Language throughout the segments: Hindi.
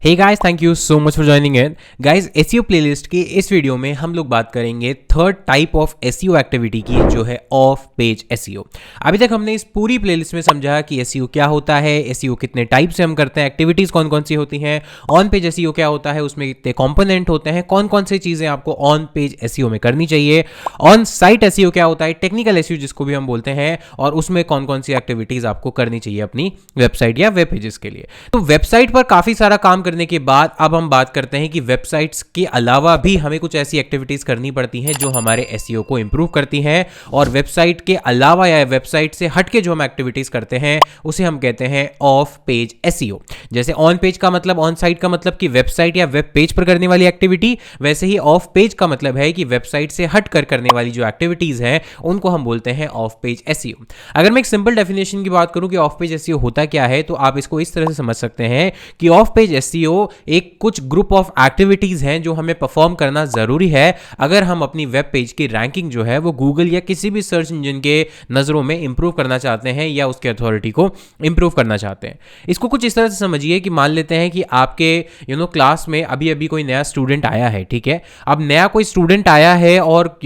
Hey guys, thank you so much for joining in. Guys, SEO playlist की इस वीडियो में हम लोग बात करेंगे third type of SEO activity की, जो है ऑफ पेज एसईओ। अभी तक हमने इस पूरी प्लेलिस्ट में समझा कि एसईओ क्या होता है, एसईओ कितने टाइप से हम करते हैं, एक्टिविटीज कौन कौन सी होती हैं, ऑन पेज एसईओ क्या होता है, उसमें कितने कंपोनेंट होते हैं, कौन कौन सी चीजें आपको ऑन पेज एसईओ में करनी चाहिए, ऑन साइट एसईओ क्या होता है, टेक्निकल एसईओ जिसको भी हम बोलते हैं, और उसमें कौन कौन सी एक्टिविटीज आपको करनी चाहिए अपनी वेबसाइट या वेब पेजेस के लिए। तो वेबसाइट पर काफी सारा काम करने के बाद अब हम बात करते हैं कि वेबसाइट्स के अलावा भी हमें कुछ ऐसी एक्टिविटीज करनी पड़ती हैं जो हमारे एसईओ को इंप्रूव करती हैं, और वेबसाइट के अलावा या वेबसाइट से हटके जो हम एक्टिविटीज करते हैं उसे हम कहते हैं ऑफ पेज एसईओ। जैसे ऑन पेज का मतलब, ऑन साइट का मतलब कि वेबसाइट या वेब पेज पर करने वाली एक्टिविटी, वैसे ही ऑफ पेज का मतलब है कि वेबसाइट से हटकर करने वाली जो एक्टिविटीज हैं उनको हम बोलते हैं ऑफ पेज एसईओ। अगर मैं एक सिंपल डेफिनेशन की बात करूं कि ऑफ पेज एसईओ होता क्या है, तो आप इसको इस तरह से समझ सकते हैं कि ऑफ पेज एसईओ एक कुछ ग्रुप ऑफ एक्टिविटीज हैं जो हमें परफॉर्म करना जरूरी है अगर हम अपनी वेब पेज की रैंकिंग जो है वो गूगल या किसी भी सर्च इंजन के नजरों में इंप्रूव करना चाहते हैं या उसके अथॉरिटी को इंप्रूव करना चाहते हैं। इसको कुछ इस तरह से समझिए कि मान लेते हैं कि आपके क्लास में अभी अभी कोई नया स्टूडेंट आया है, ठीक है। अब नया कोई स्टूडेंट आया है और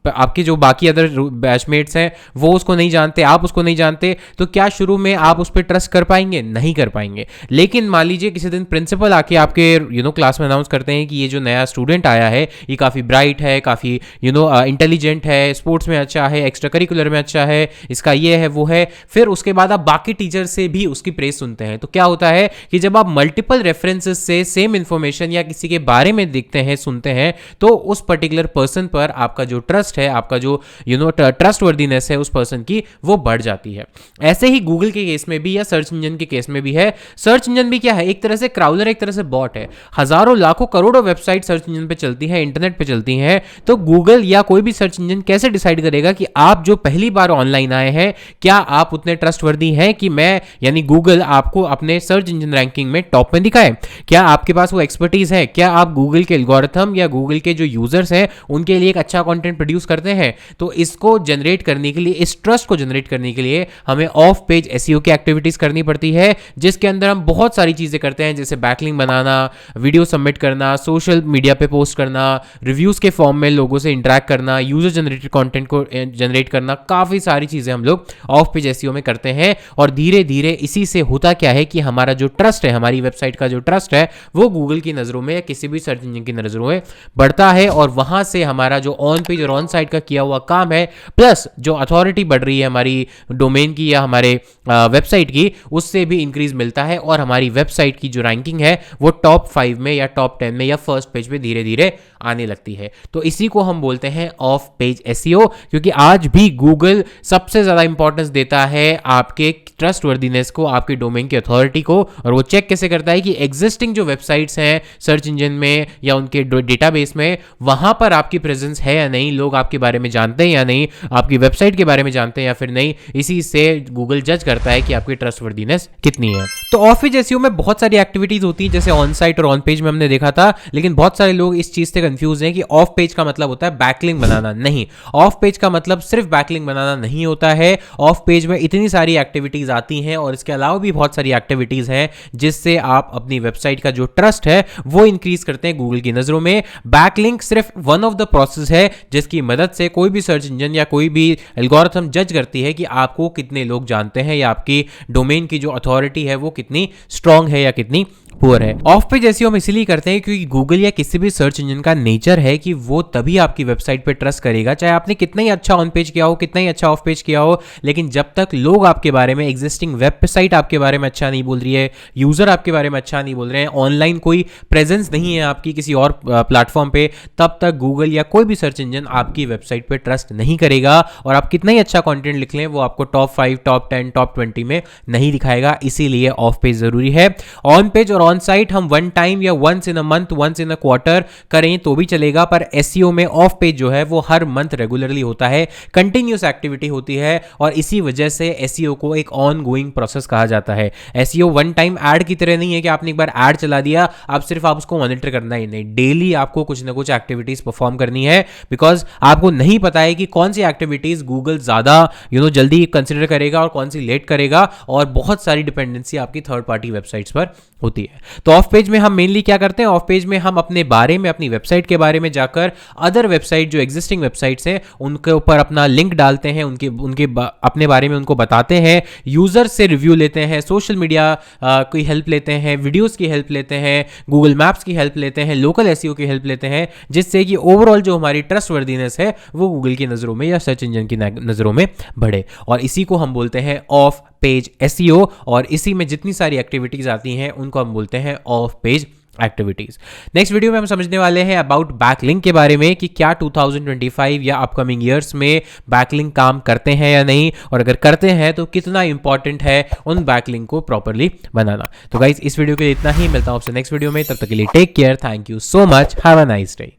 आपके जो बाकी अदर बैचमेट्स हैं वो उसको नहीं जानते, आप उसको नहीं जानते, तो क्या शुरू में आप उस पर ट्रस्ट कर पाएंगे? नहीं कर पाएंगे। लेकिन मान लीजिए किसी दिन प्रिंसिपल आके आपके क्लास में अनाउंस करते हैं कि ये जो नया स्टूडेंट आया है ये काफ़ी ब्राइट है, काफ़ी इंटेलिजेंट है, स्पोर्ट्स में अच्छा है, एक्स्ट्रा करिकुलर में अच्छा है, इसका ये है वो है। फिर उसके बाद आप बाकी टीचर से भी उसकी प्रेज सुनते हैं। तो क्या होता है कि जब आप मल्टीपल रेफरेंसेस से सेम इंफॉर्मेशन या किसी के बारे में देखते हैं, सुनते हैं, तो उस पर्टिकुलर पर्सन पर आपका जो ट्रस्ट है, आपका जो ट्रस्ट वर्दीनेस है उस पर्सन की, वो बढ़ जाती है। ऐसे ही गूगल के केस में भी या सर्च इंजन के केस में भी है। सर्च इंजन भी क्या है? एक तरह से क्राउलर, एक तरह से बॉट है। हजारों लाखों करोड़ों वेबसाइट सर्च इंजन पे चलती है, इंटरनेट पे चलती हैं। तो गूगल या कोई भी सर्च इंजन कैसे डिसाइड करेगा कि आप जो पहली बार ऑनलाइन आए हैं, क्या आप उतने ट्रस्टवर्दी हैं कि मैं यानी गूगल आपको अपने सर्च इंजन रैंकिंग में टॉप में दिखाए? क्या आपके पास वो एक्सपर्टीज है? क्या आप गूगल के एल्गोरिथम या गूगल के जो यूजर्स हैं उनके लिए एक अच्छा कंटेंट प्रोड्यूस करते हैं? तो इसको जनरेट करने के लिए, इस ट्रस्ट को जनरेट करने के लिए हमें ऑफ पेज एसईओ की एक्टिविटीज करनी पड़ती है, जिसके अंदर हम बहुत सारी चीजें करते हैं, जैसे बैकलिंक बनाना, वीडियो सबमिट करना, सोशल मीडिया पे पोस्ट करना, रिव्यूज के फॉर्म में लोगों से इंटरेक्ट करना, यूजर जनरेटेड कंटेंट को जनरेट करना। काफी सारी चीजें हम लोग ऑफ पेज एसईओ में करते हैं, और धीरे धीरे इसी से होता क्या है कि हमारा जो ट्रस्ट है, हमारी वेबसाइट का जो ट्रस्ट है, वो गूगल की नजरों में या किसी भी सर्च इंजन की नजरों में बढ़ता है, और वहां से हमारा जो ऑन पेज और ऑन साइट का किया हुआ काम है, प्लस जो अथॉरिटी बढ़ रही है हमारी डोमेन की या हमारे वेबसाइट की, उससे भी इंक्रीज मिलता है, और हमारी वेबसाइट की जो रैंकिंग है वो टॉप 5 में या टॉप 10 में या फर्स्ट पेज पे धीरे धीरे आने लगती है। तो इसी को हम बोलते हैं ऑफ पेज एसईओ, क्योंकि आज भी गूगल सबसे ज्यादा इंपॉर्टेंस देता है आपके ट्रस्ट वर्दीनेस को, आपके डोमेन की अथॉरिटी को। और वो चेक कैसे करता है कि एग्जिस्टिंग जो वेबसाइट्स हैं सर्च इंजन में या उनके डेटाबेस में, वहां पर आपकी प्रेजेंस है या नहीं, लोग आपके बारे में जानते हैं या नहीं, आपकी वेबसाइट के बारे में जानते हैं या फिर नहीं। इसी से गूगल जज करता है कि आपकी ट्रस्टवर्दीनेस कितनी है। तो ऑफ पेज एसईओ में बहुत सारी एक्टिविटीज होती हैं, जैसे ऑन साइट और ऑन पेज में हमने देखा था, लेकिन बहुत सारे लोग इस चीज से कंफ्यूज हैं कि ऑफ पेज का मतलब होता है बैकलिंक बनाना। नहीं, ऑफ पेज का मतलब सिर्फ बैकलिंक बनाना नहीं होता है। ऑफ पेज में इतनी सारी एक्टिविटीज आती हैं, और इसके अलावा भी बहुत सारी एक्टिविटीज हैं जिससे आप अपनी वेबसाइट का जो ट्रस्ट है वो इंक्रीज करते हैं गूगल की नजरों में। बैकलिंक सिर्फ वन ऑफ द प्रोसेस है जिसकी मदद से कोई भी सर्च इंजन या कोई भी एल्गोरिथम जज करती है कि आपको कितने लोग जानते हैं या आपकी डोमेन की जो अथॉरिटी है वो कितनी स्ट्रांग है या कितनी पुअर है। ऑफ पेज एसईओ हम इसीलिए करते हैं क्योंकि गूगल या किसी भी सर्च इंजन का नेचर है कि वो तभी आपकी वेबसाइट पे ट्रस्ट करेगा, चाहे आपने कितना ही अच्छा ऑन पेज किया हो, कितना ही अच्छा ऑफ पेज किया हो, लेकिन जब तक लोग आपके बारे में, एग्जिस्टिंग वेबसाइट आपके बारे में अच्छा नहीं बोल रही है, यूजर आपके बारे में अच्छा नहीं बोल रहे हैं, ऑनलाइन कोई प्रेजेंस नहीं है आपकी किसी और प्लेटफॉर्म पे, तब तक गूगल या कोई भी सर्च इंजन आपकी वेबसाइट पे ट्रस्ट नहीं करेगा, और आप कितना ही अच्छा कंटेंट लिख लें वो आपको टॉप 5, टॉप 10, टॉप 20 में नहीं दिखाएगा। इसीलिए ऑफ पेज जरूरी है। ऑन पेज और ऑन साइट हम वन टाइम या once in a month, once in a quarter करें तो भी चलेगा, पर एसईओ में ऑफ पेज जो है वो हर मंथ रेगुलरली होता है, कंटिन्यूस एक्टिविटी होती है, और इसी वजह से एसईओ को एक ऑन गोइंग प्रोसेस कहा जाता है। एसईओ वन टाइम ऐड की तरह नहीं है कि आपने एक बार ऐड चला दिया, अब सिर्फ आप उसको मॉनिटर करना ही नहीं, डेली आपको कुछ ना कुछ एक्टिविटीज परफॉर्म करनी है, बिकॉज आपको नहीं पता है कि कौन सी एक्टिविटीज गूगल ज्यादा जल्दी कंसिडर करेगा और कौन सी लेट करेगा, और बहुत सारी डिपेंडेंसी आपकी थर्ड पार्टी वेबसाइट्स पर होती है। है। तो ऑफ पेज में हम मेनली क्या करते हैं, ऑफ पेज में हम अपने बारे में, अपनी वेबसाइट के बारे में जाकर अदर वेबसाइट जो एग्जिस्टिंग वेबसाइट्स हैं उनके ऊपर अपना लिंक डालते हैं, अपने बारे में उनको बताते हैं, यूजर से रिव्यू लेते हैं, सोशल मीडिया की हेल्प लेते हैं, वीडियोस की हेल्प लेते हैं, गूगल मैप्स की हेल्प लेते हैं, लोकल एसईओ की हेल्प लेते हैं, जिससे कि ओवरऑल जो हमारी ट्रस्टवर्दीनेस है वो गूगल की नज़रों में या सर्च इंजन की नज़रों में बढ़े। और इसी को हम बोलते हैं ऑफ पेज एसईओ, और इसी में जितनी सारी एक्टिविटीज आती हैं उनको हम बोलते हैं of page activities. Next video में हम समझने वाले हैं अबाउट बैकलिंक के बारे में कि क्या 2025 या अपकमिंग ईयर्स में बैकलिंक काम करते हैं या नहीं, और अगर करते हैं तो कितना इंपॉर्टेंट है उन बैकलिंक को प्रॉपरली बनाना। तो गाइज इस वीडियो के लिए इतना ही, मिलता हूं आपसे नेक्स्ट वीडियो में, तब तक के लिए take care, thank you so much, have a nice day.